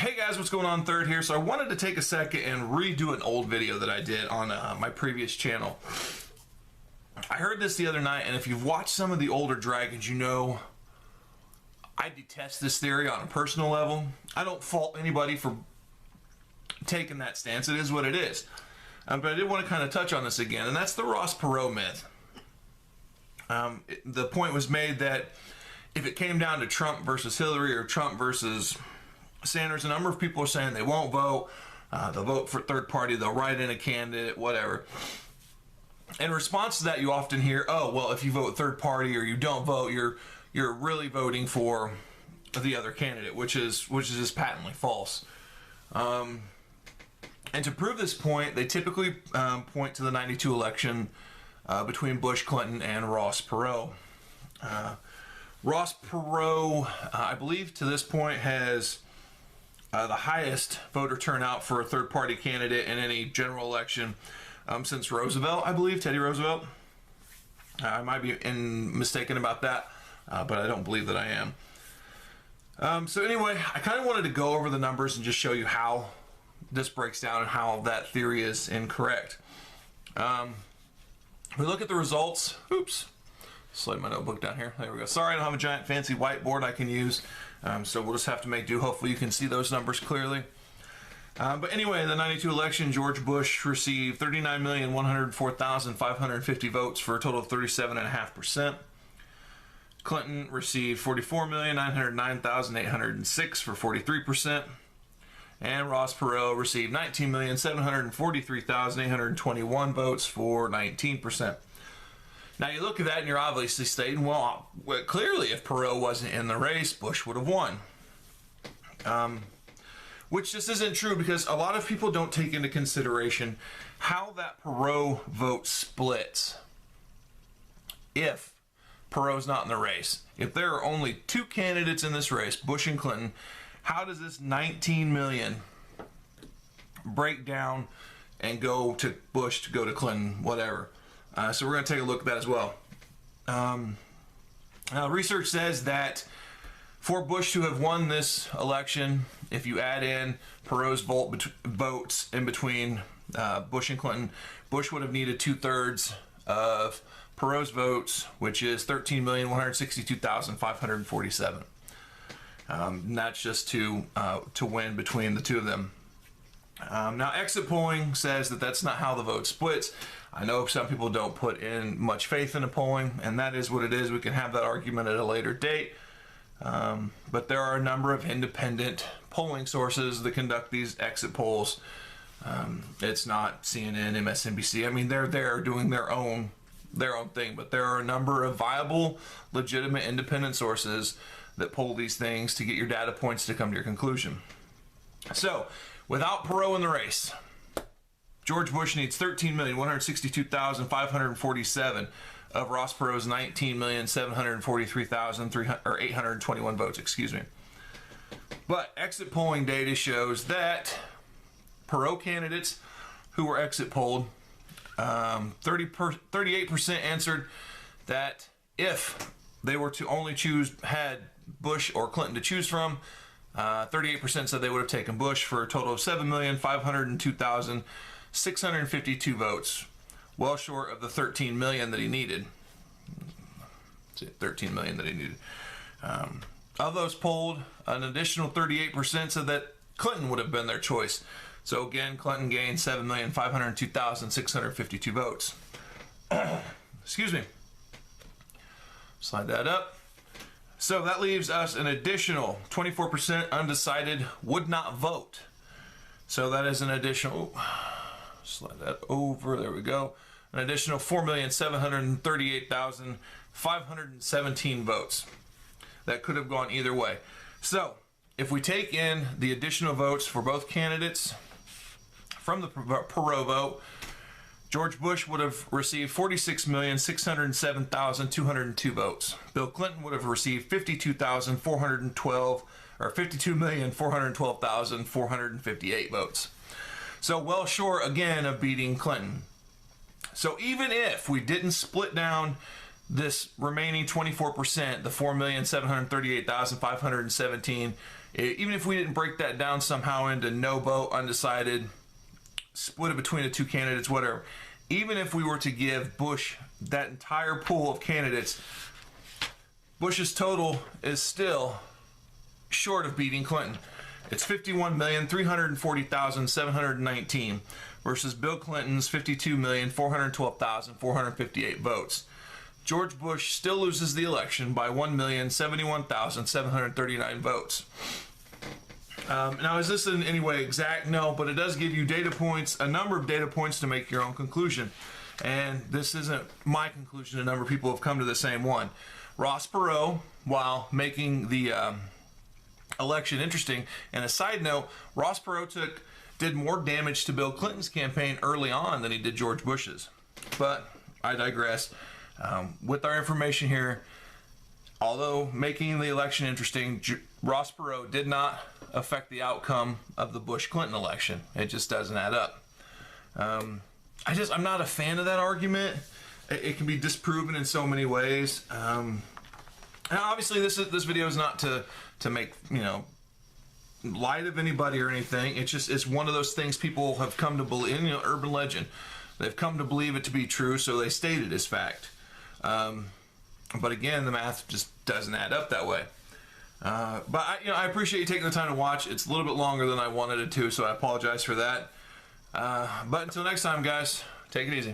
Hey guys, what's going on? Third here. So I wanted to take a second and redo an old video that I did on my previous channel. I heard this the other night, and if you've watched some of the older dragons, you know I detest this theory on a personal level. I don't fault anybody for taking that stance. It is what it is. But I did want to kind of touch on this again, and that's the Ross Perot myth. The point was made that if it came down to Trump versus Hillary or Trump versus Sanders, a number of people are saying they won't vote. They'll vote for third party. They'll write in a candidate, whatever. In response to that, you often hear, "Oh, well, if you vote third party or you don't vote, you're really voting for the other candidate," which is just patently false. And to prove this point, they typically point to the '92 election between Bush, Clinton, and Ross Perot. Ross Perot, I believe, to this point has the highest voter turnout for a third-party candidate in any general election since Roosevelt, I believe, Teddy Roosevelt. I might be mistaken about that, but I don't believe that I am. So anyway, I kind of wanted to go over the numbers and just show you how this breaks down and how that theory is incorrect. We look at the results. Oops. Slide my notebook down here. There we go. Sorry, I don't have a giant fancy whiteboard I can use, so we'll just have to make do. Hopefully you can see those numbers clearly. But anyway, the '92 election, George Bush received 39,104,550 votes for a total of 37.5%. Clinton received 44,909,806 for 43%. And Ross Perot received 19,743,821 votes for 19%. Now you look at that and you're obviously stating, well, clearly if Perot wasn't in the race, Bush would have won. Which just isn't true, because a lot of people don't take into consideration how that Perot vote splits if Perot's not in the race. If there are only two candidates in this race, Bush and Clinton, how does this 19 million break down and go to Bush to go to Clinton, whatever? So we're going to take a look at that as well. Now, research says that for Bush to have won this election, if you add in Perot's votes in between Bush and Clinton, Bush would have needed 2/3 of Perot's votes, which is 13,162,547. And that's just to win between the two of them. Now, exit polling says that that's not how the vote splits. I know some people don't put in much faith in the polling, and that is what it is. We can have that argument at a later date. But there are a number of independent polling sources that conduct these exit polls. It's not CNN, MSNBC. I mean, they're there doing their own thing, but there are a number of viable, legitimate, independent sources that poll these things to get your data points to come to your conclusion. So, without Perot in the race, George Bush needs 13,162,547 of Ross Perot's 19,743,821 votes, excuse me. But exit polling data shows that Perot candidates who were exit polled, 38% answered that if they were to only had Bush or Clinton to choose from, 38% said they would have taken Bush, for a total of 7,502,652 votes, well short of the 13 million that he needed. 13 million that he needed. Of those polled, an additional 38% said that Clinton would have been their choice. So again, Clinton gained 7,502,652 votes. Excuse me. Slide that up. So that leaves us an additional 24% undecided would not vote. So that is an additional, slide that over, there we go, an additional 4,738,517 votes that could have gone either way. So if we take in the additional votes for both candidates from the Perot vote, George Bush would have received 46,607,202 votes. Bill Clinton would have received 52,412,458 votes. So well short, again, of beating Clinton. So even if we didn't split down this remaining 24%, the 4,738,517, even if we didn't break that down somehow into no vote, undecided, split it between the two candidates, whatever, even if we were to give Bush that entire pool of candidates, Bush's total is still short of beating Clinton. It's 51,340,719 versus Bill Clinton's 52,412,458 votes. George Bush still loses the election by 1,071,739 votes. Now, is this in any way exact? No, but it does give you data points, a number of data points to make your own conclusion. And this isn't my conclusion. A number of people have come to the same one. Ross Perot, while making the election interesting, and a side note, Ross Perot did more damage to Bill Clinton's campaign early on than he did George Bush's. But I digress. With our information here, although making the election interesting, Ross Perot did not affect the outcome of the Bush-Clinton election. It just doesn't add up. I'm not a fan of that argument. It can be disproven in so many ways. And obviously, this video is not to make light of anybody or anything. It's one of those things people have come to believe. Urban legend. They've come to believe it to be true, so they state it as fact. But again, the math just doesn't add up that way. But I appreciate you taking the time to watch. It's a little bit longer than I wanted it to, so I apologize for that. But until next time, guys, take it easy.